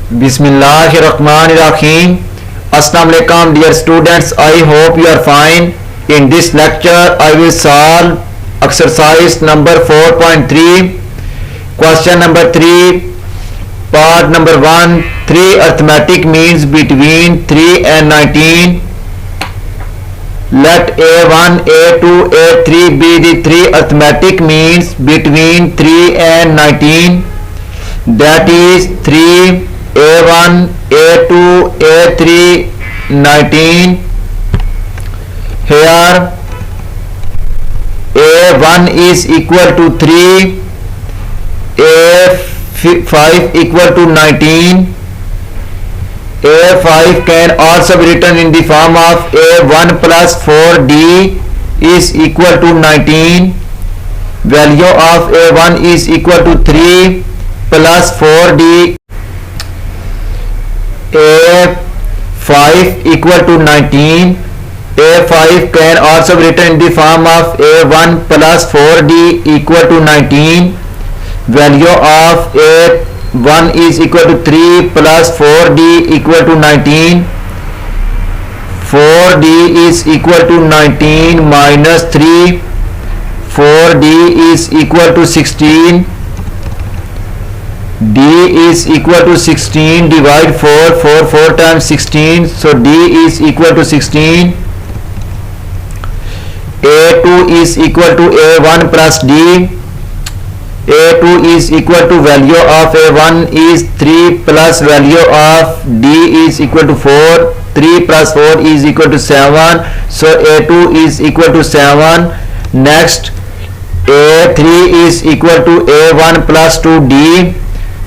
Bismillahirrahmanirrahim. Assalamu alaikum dear students. I hope you are fine. In this lecture I will solve exercise number 4.3, question number 3, part number 1, 3 arithmetic means between 3 and 19. Let A1, A2, A3 be the 3 arithmetic means between 3 and 19. That is 3, A1, A2, A3, 19. Here A1 is equal to 3, A5 equal to 19. A5 can also be written in the form of A1 plus 4D is equal to 19. Value of A1 is equal to 3 plus 4D. A5 equal to 19. A5 can also be written in the form of A1 plus 4D equal to 19. Value of A1 is equal to 3 plus 4D equal to 19. 4D is equal to 19 minus 3. 4D is equal to 16. D is equal to 16. Divide 4 times 16. So D is equal to 16. A2 is equal to A1 plus D. A2 is equal to value of A1 is 3 plus value of D is equal to 4. 3 plus 4 is equal to 7. So A2 is equal to 7. Next, A3 is equal to A1 plus 2D.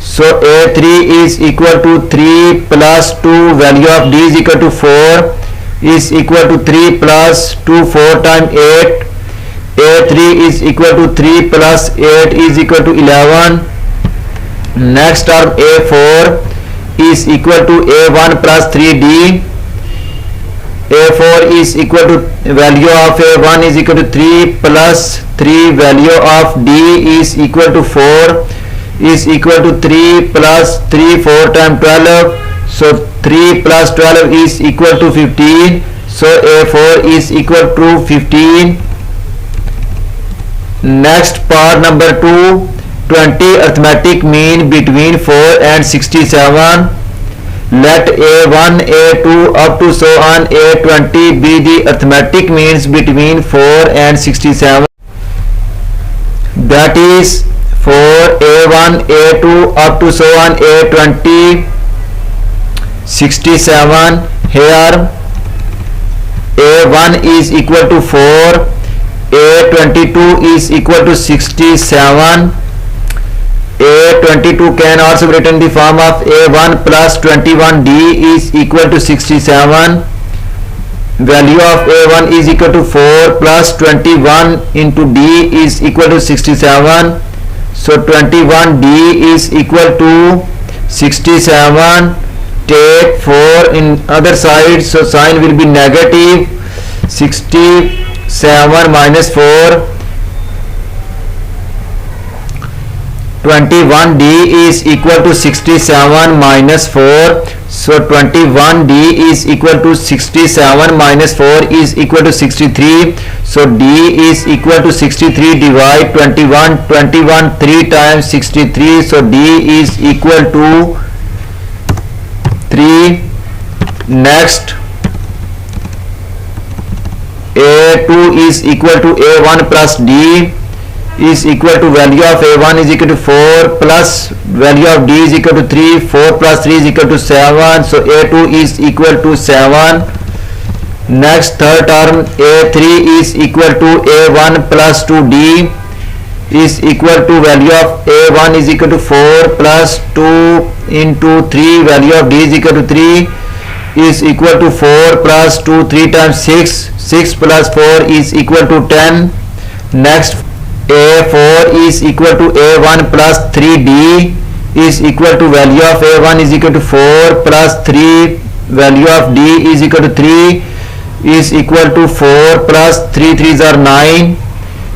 So A3 is equal to 3 plus 2, value of D is equal to 4, is equal to 3 plus 2, 4 times 8. A3 is equal to 3 plus 8 is equal to 11. Next term A4 is equal to A1 plus 3D. A4 is equal to value of A1 is equal to 3 plus 3, value of D is equal to 4, is equal to 3 plus 3, 4 times 12. So 3 plus 12 is equal to 15. So A4 is equal to 15. Next, part number 2, 20 arithmetic mean between 4 and 67. Let A1, A2 up to so on A20 be the arithmetic means between 4 and 67. That is 4, A1, A2 up to so on A20, 67. Here A1 is equal to 4, A22 is equal to 67. A22 can also be written in the form of A1 plus 21D is equal to 67. Value of A1 is equal to 4 plus 21 into D is equal to 67. So 21D is equal to 67. Take 4 in other side, so sign will be negative. 67 minus 4. 21D is equal to 67 minus 4. So 21D is equal to 67 minus 4 is equal to 63. So D is equal to 63. Divide 21. 21 3 times 63. So D is equal to 3. Next, A2 is equal to A1 plus D is equal to value of A1 is equal to 4 plus value of D is equal to 3. 4 plus 3 is equal to 7. So A2 is equal to 7. Next, third term A3 is equal to A1 plus 2D is equal to value of A1 is equal to 4 plus 2 into 3, value of D is equal to 3 is equal to 4 plus 2, 3 times 6. 6 plus 4 is equal to 10. Next, A4 is equal to A1 plus 3D is equal to value of A1 is equal to 4 plus 3, value of D is equal to 3 is equal to 4 plus 3 3s are 9.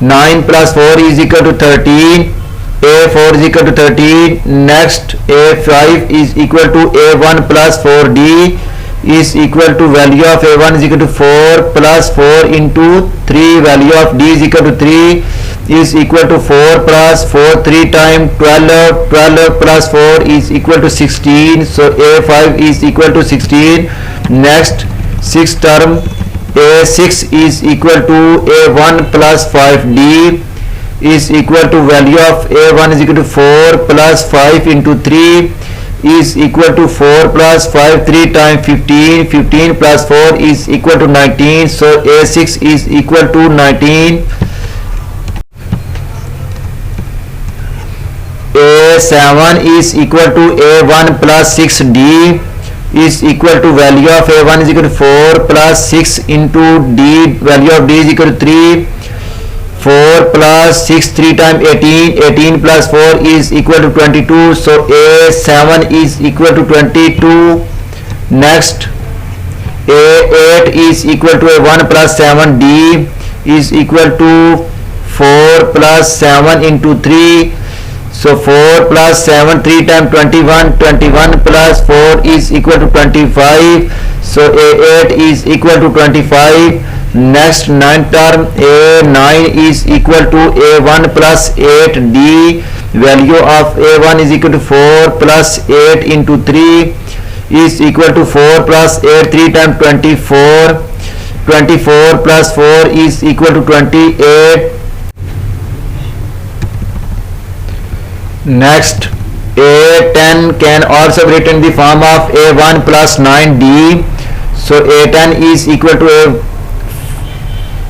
9 plus 4 is equal to 13. A4 is equal to 13. Next, A5 is equal to A1 plus 4D is equal to value of A1 is equal to 4 plus 4 into 3, value of D is equal to 3 is equal to 4 plus 4, 3 times 12, 12 plus 4 is equal to 16. So A5 is equal to 16. Next, sixth term, A6 is equal to A1 plus 5D is equal to value of A1 is equal to 4 plus 5 into 3 is equal to 4 plus 5, 3 times 15, 15 plus 4 is equal to 19. So A6 is equal to 19. A7 is equal to A1 plus 6D is equal to value of A1 is equal to 4 plus 6 into D, value of D is equal to 3. 4 plus 6, 3 times 18, 18 plus 4 is equal to 22. So A7 is equal to 22. Next, A8 is equal to A1 plus 7D is equal to 4 plus 7 into 3. So 4 plus 7, 3 times 21, 21 plus 4 is equal to 25. So A8 is equal to 25. Next, ninth term, A9 is equal to A1 plus 8D, value of A1 is equal to 4 plus 8 into 3 is equal to 4 plus 8, 3 times 24, 24 plus 4 is equal to 28. Next, A10 can also be written in the form of A1 plus 9D. So A10 is equal to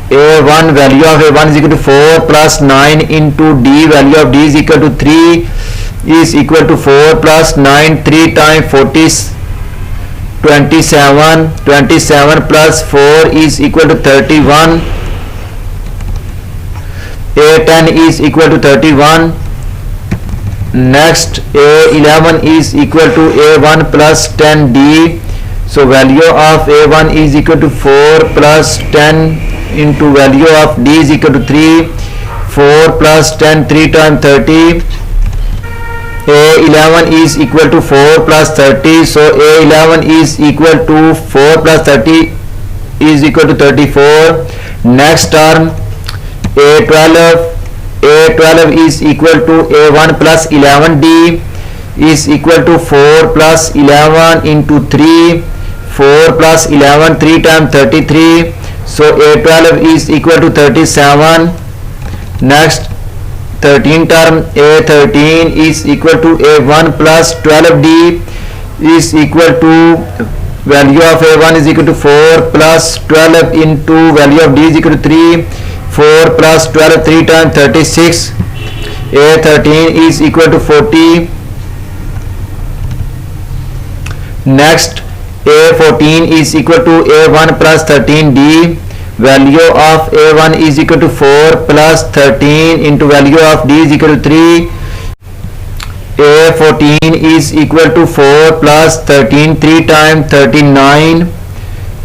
A1, value of A1 is equal to 4 plus 9 into D, value of D is equal to 3 is equal to 4 plus 9, 3 times 40, 27, 27 plus 4 is equal to 31. A10 is equal to 31. Next, A11 is equal to A1 plus 10D. So value of A1 is equal to 4 plus 10 into value of D is equal to 3. 4 plus 10, 3 times 30. A11 is equal to 4 plus 30. So A11 is equal to 4 plus 30 is equal to 34. Next term, A12. A12 is equal to A1 plus 11D is equal to 4 plus 11 into 3. 4 plus 11, 3 times 33. So A12 is equal to 37. Next, 13 term, A13 is equal to A1 plus 12D is equal to value of A1 is equal to 4 plus 12 into value of D is equal to 3. 4 plus 12, 3 times 36. A13 is equal to 40. Next, A14 is equal to A1 plus 13D. Value of A1 is equal to 4 plus 13 into value of D is equal to 3. A14 is equal to 4 plus 13, 3 times 39.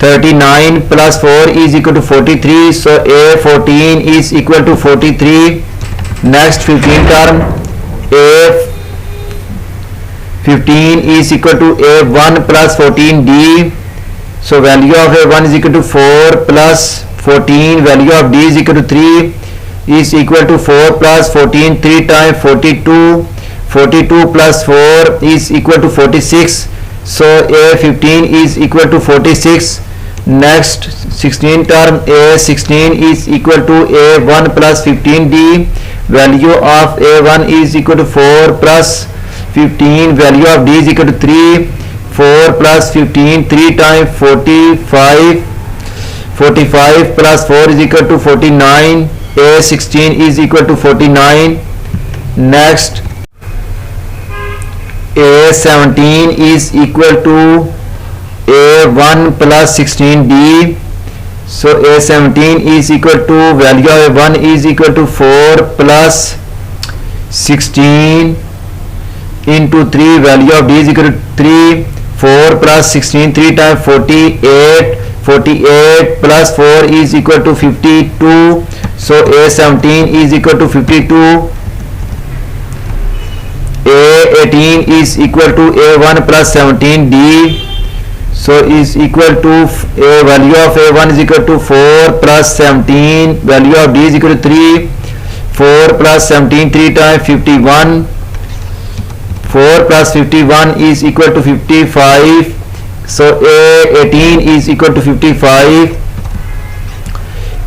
39 plus 4 is equal to 43. So A14 is equal to 43. Next, 15 term, A15 is equal to A1 plus 14D. So value of A1 is equal to 4 plus 14, value of D is equal to 3 is equal to 4 plus 14, 3 times 42. 42 plus 4 is equal to 46. So A15 is equal to 46. Next, 16 term, A16 is equal to A1 plus 15D. Value of A1 is equal to 4 plus 15, value of D is equal to 3. 4 plus 15, 3 times 45. 45 plus 4 is equal to 49. A16 is equal to 49. Next, A17 is equal to A1 plus 16D. So A17 is equal to value of A1 is equal to 4 plus 16 into 3, value of D is equal to 3. 4 plus 16, 3 times 48. 48 plus 4 is equal to 52. So A17 is equal to 52. A18 is equal to A1 plus 17D. So is equal to a value of A1 is equal to 4 plus 17, value of D is equal to 3, 4 plus 17, 3 times 51, 4 plus 51 is equal to 55. So A18 is equal to 55.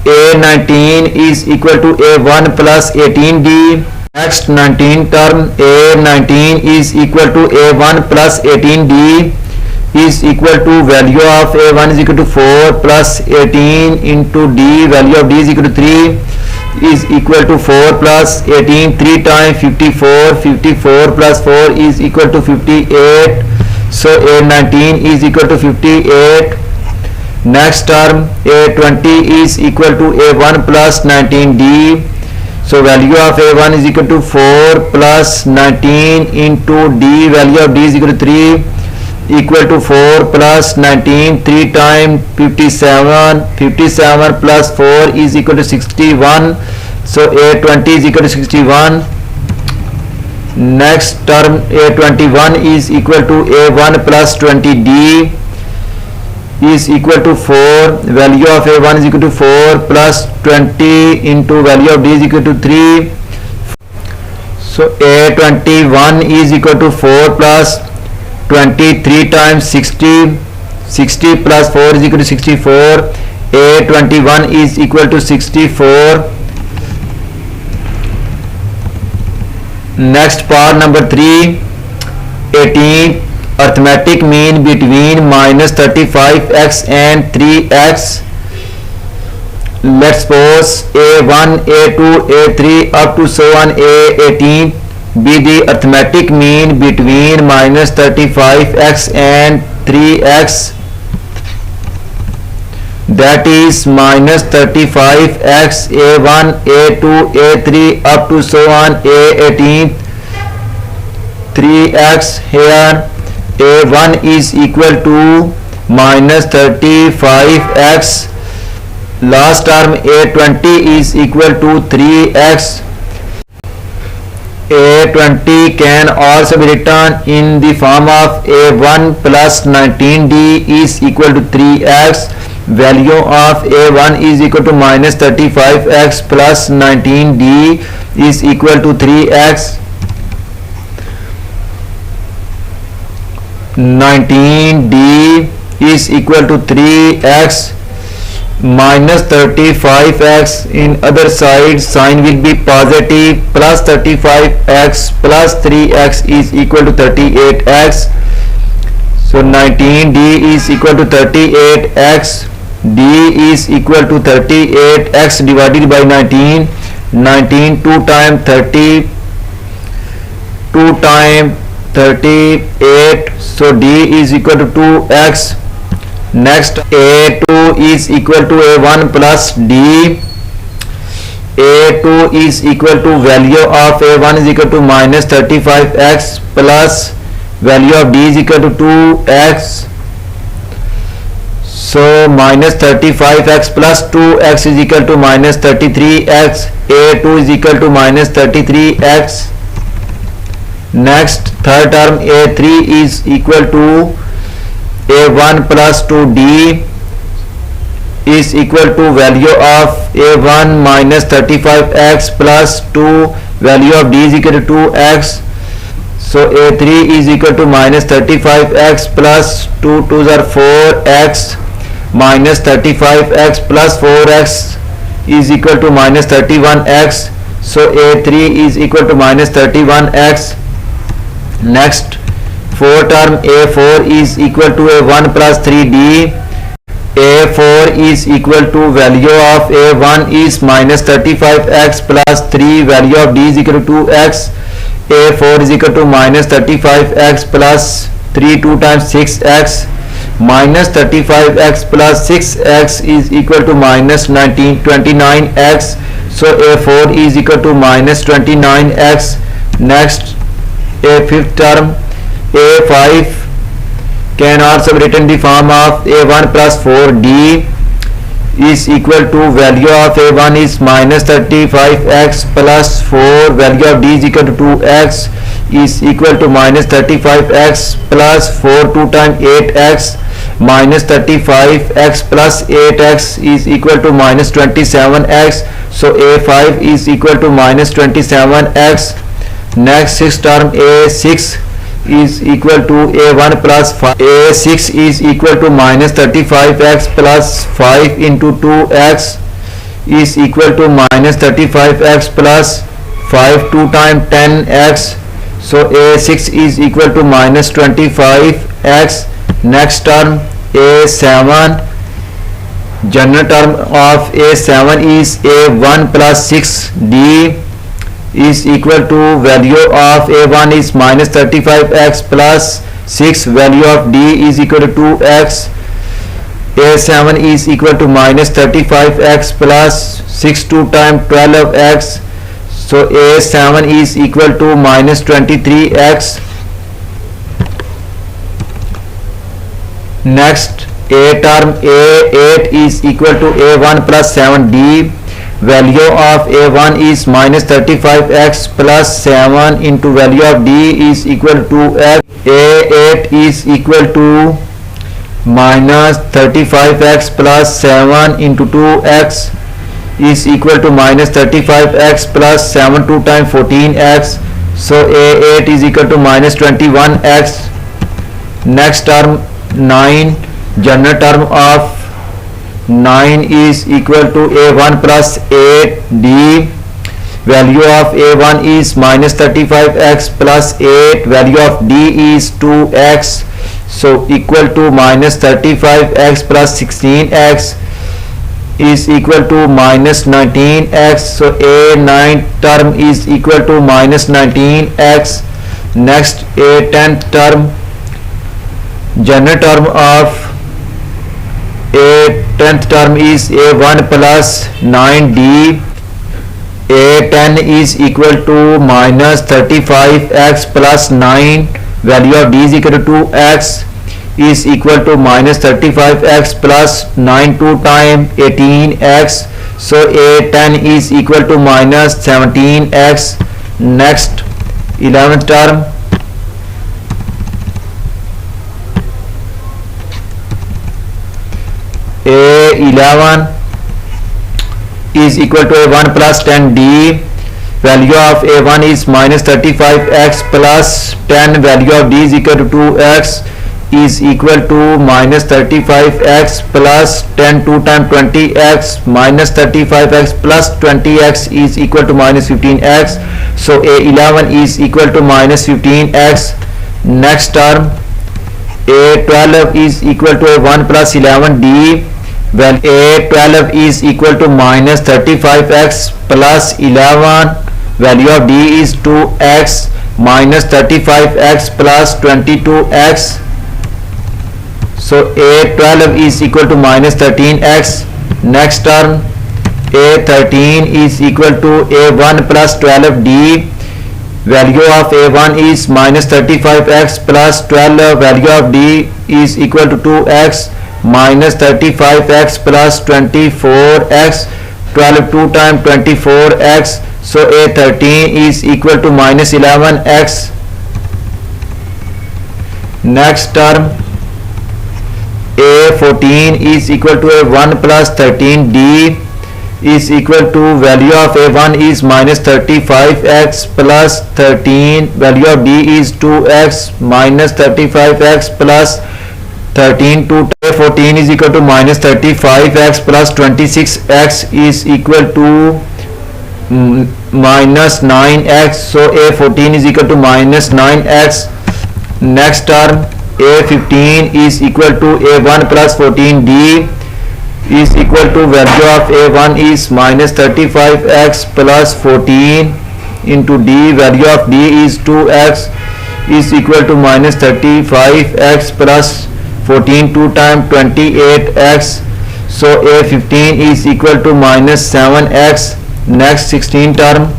A19 is equal to A1 plus 18D. Next 19 term, A19 is equal to A1 plus 18D is equal to value of A1 is equal to 4 plus 18 into D, value of D is equal to 3 is equal to 4 plus 18, 3 times 54, 54 plus 4 is equal to 58. So A19 is equal to 58. Next term, A20 is equal to A1 plus 19D. So value of A1 is equal to 4 plus 19 into D, value of D is equal to 3 equal to 4 plus 19, 3 times 57, 57 plus 4 is equal to 61. So A20 is equal to 61. Next term, A21 is equal to A1 plus 20D is equal to 4, value of A1 is equal to 4 plus 20 into value of D is equal to 3. So A21 is equal to 4 plus 23 times 60, 60 plus 4 is equal to 64. A21 is equal to 64. Next part number 3, 18, arithmetic mean between minus 35x and 3x. Let's suppose A1, A2, A3 up to so on A18 be the arithmetic mean between minus 35x and 3x, that is minus 35x, A1, A2, A3 up to so on A18, 3x here, A1 is equal to minus 35x, last term A20 is equal to 3x. A20 can also be written in the form of A1 plus 19D is equal to 3x. Value of A1 is equal to minus 35x plus 19D is equal to 3x. 19D is equal to 3x minus 35x, in other side sign will be positive, plus 35x plus 3x is equal to 38x. So 19D is equal to 38x, D is equal to 38x divided by 19, 19 2 times 30, 2 times 38, so D is equal to 2x. Next, A2 is equal to A1 plus D. A2 is equal to value of A1 is equal to minus 35x plus value of D is equal to 2x. So minus 35x plus 2x is equal to minus 33x. A2 is equal to minus 33x. Next, third term A3 is equal to A1 plus 2D is equal to value of A1 minus 35x plus 2, value of D is equal to 2x. So A3 is equal to minus 35x plus 2 2s are 4x minus 35x plus 4x is equal to minus 31x. So A3 is equal to minus 31x. Next, fourth term A4 is equal to A1 plus 3D. A4 is equal to value of A1 is minus 35x plus 3, value of D is equal to 2x. A4 is equal to minus 35x plus 3, 2 times 6x, minus 35x plus 6x is equal to minus 29x. So A4 is equal to minus 29x. Next, a fifth term A5 can also be written in the form of A1 plus 4D. is equal to value of a1 is minus 35x plus 4, value of d is equal to 2x is equal to minus 35x plus 4, 2 times 8x minus 35x plus 8x is equal to minus 27x. So a5 is equal to minus 27x. Next sixth term, a6 is equal to a1 plus 5. a6 is equal to minus 35x plus 5 into 2x is equal to minus 35x plus 5, 2 times 10x. So a6 is equal to minus 25x. Next term, a7, general term of a7 is a1 plus 6d is equal to value of a1 is minus 35x plus 6, value of d is equal to 2x. a7 is equal to minus 35x plus 6, 2 times 12x. So a7 is equal to minus 23x. Next a term, a8 is equal to a1 plus 7d, value of a1 is minus 35x plus 7 into value of d is equal to x. a8 is equal to minus 35x plus 7 into 2x is equal to minus 35x plus 7, 2 times 14x. So a8 is equal to minus 21x. Next term, 9, general term of 9 is equal to a1 plus 8d, value of a1 is minus 35x plus 8, value of d is 2x. So equal to minus 35x plus 16x is equal to minus 19x. So a9 term is equal to minus 19x. Next a 10th term, general term of a 10th term is a1 plus 9d, a10 is equal to minus 35x plus 9, value of d is equal to 2x is equal to minus 35x plus 9, 2 times 18x. So a10 is equal to minus 17x. Next 11th term, a11 is equal to a1 plus 10d, value of a1 is minus 35x plus 10, value of d is equal to 2x is equal to minus 35x plus 10, 2 times 20x minus 35x plus 20x is equal to minus 15x. So a11 is equal to minus 15x. Next term, a12 is equal to a1 plus 11d, when a12 is equal to minus 35x plus 11, value of d is 2x minus 35x plus 22x. So a12 is equal to minus 13x. Next term, a13 is equal to a1 plus 12d, value of a1 is minus 35x plus 12, value of d is equal to 2x minus 35x plus 24x, 12, 2 times 24x. So a13 is equal to minus 11x. Next term, a14 is equal to a1 plus 13d is equal to value of a1 is minus 35x plus 13, value of d is 2x minus 35x plus 13, 2 a14 is equal to minus 35x plus 26x is equal to minus 9x. So a14 is equal to minus 9x. Next term, a15 is equal to a1 plus 14d is equal to value of a1 is minus 35x plus 14 into d, value of d is 2x is equal to minus 35x plus 14, 2 times 28x. So a15 is equal to minus 7x. Next 16 term,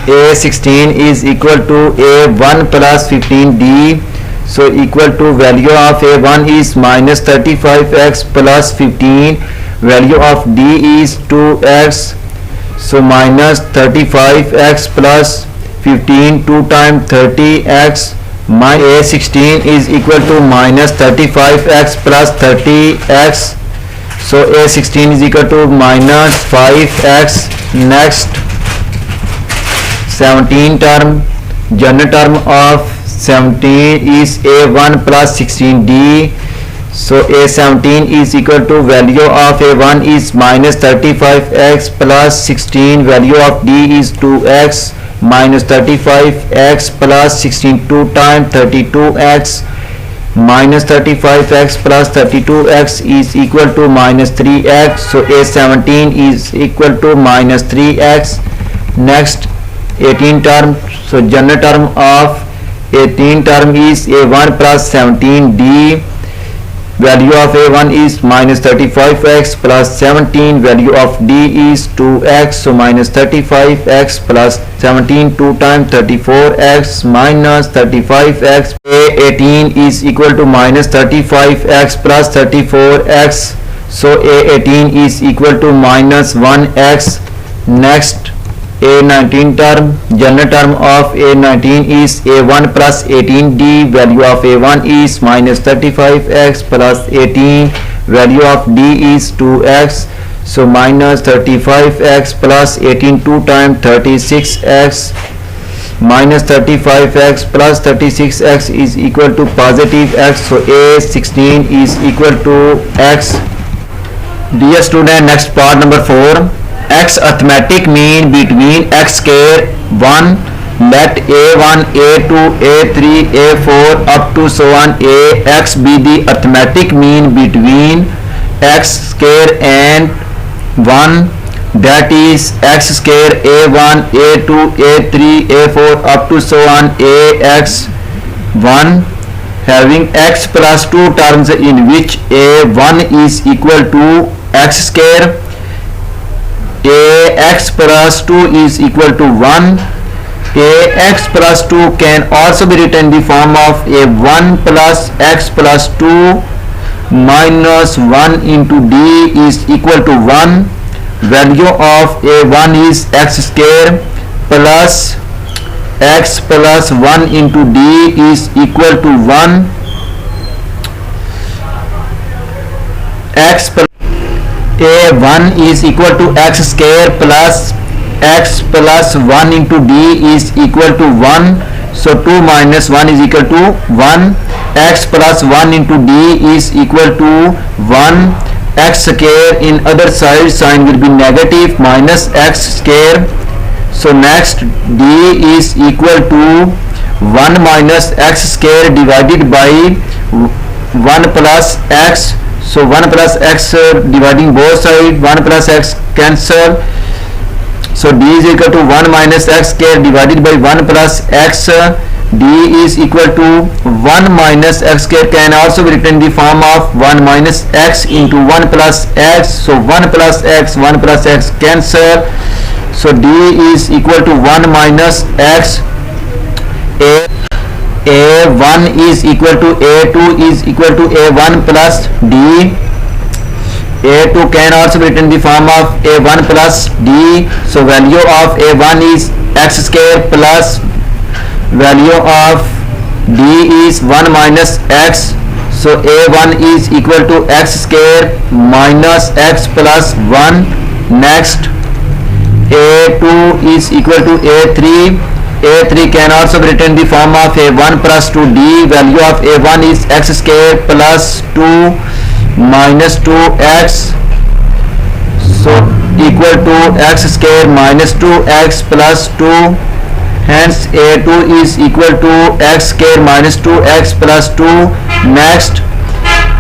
a16 is equal to a1 plus 15d, So equal to value of a1 is minus 35x plus 15, value of d is 2x, so minus 35x plus 15, 2 times 30x, my a16 is equal to minus 35x plus 30x, so a16 is equal to minus 5x. Next 17 term, general term of 17 is a1 plus 16d, so a17 is equal to value of a1 is minus 35x plus 16, value of d is 2x, minus 35x plus 16, 2 times 32x, minus 35x plus 32x is equal to minus 3x, so a17 is equal to minus 3x. Next 18 term, so general term of 18 term is a1 plus 17d, value of a1 is minus 35x plus 17, value of d is 2x, so minus 35x plus 17, 2 times 34x minus 35x, a18 is equal to minus 35x plus 34x, so a18 is equal to minus 1x. Next a19 term, general term of a19 is a1 plus 18d, value of a1 is minus 35x plus 18, value of d is 2x, so minus 35x plus 18, 2 times 36x, minus 35x plus 36x is equal to positive x, so a16 is equal to x. Dear student, next part number 4. X arithmetic mean between x square 1, let a1, a2, a3, a4 up to so on ax be the arithmetic mean between x square and 1, that is x square a1, a2, a3, a4 up to so on ax1, having x plus 2 terms in which a1 is equal to x square, ax plus 2 is equal to 1. Ax plus 2 can also be written in the form of a1 plus x plus 2 minus 1 into d is equal to 1. Value of a1 is x square plus x plus 1 into d is equal to 1. X plus a1 is equal to x square plus x plus 1 into d is equal to 1, so 2 minus 1 is equal to 1. X plus 1 into d is equal to 1. X square in other side sign will be negative, minus x square, so next d is equal to 1 minus x square divided by 1 plus x, so 1 plus x dividing both sides, 1 plus x cancel, so d is equal to 1 minus x square divided by 1 plus x, d is equal to 1 minus x square can also be written in the form of 1 minus x into 1 plus x, so 1 plus x, 1 plus x cancel, so d is equal to 1 minus x. A1 is equal to a2 is equal to a1 plus d. A2 can also be written in the form of a1 plus d, so value of a1 is x square plus value of d is 1 minus x, so a1 is equal to x square minus x plus 1. Next a2 is equal to a3. A3 can also be written in the form of a1 plus 2d, value of a1 is x square plus 2 minus 2x, so equal to x square minus 2x plus 2, hence a2 is equal to x square minus 2x plus 2. Next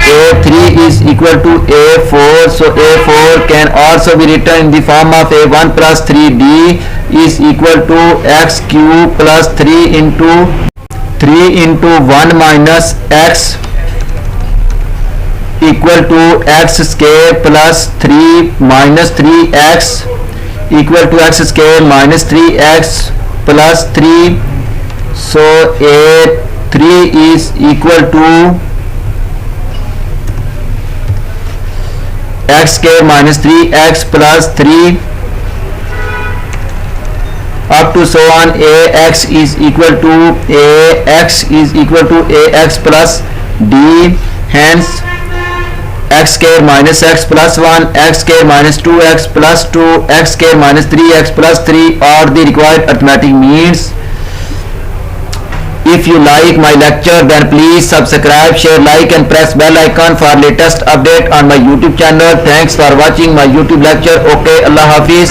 a3 is equal to a4, so a4 can also be written in the form of a1 plus 3d is equal to x cube plus 3 into 1 minus x equal to x square plus 3 minus 3x equal to x square minus 3x plus 3, so a3 3 is equal to x square minus 3x plus 3 up to so on. Ax is equal to ax plus d, hence x square minus x plus 1, x square minus 2x plus 2, x square minus 3x plus 3 are the required arithmetic means. If you like my lecture, then please subscribe, share, like and press bell icon for latest update on my YouTube channel. Thanks for watching my YouTube lecture. Okay, Allah Hafiz.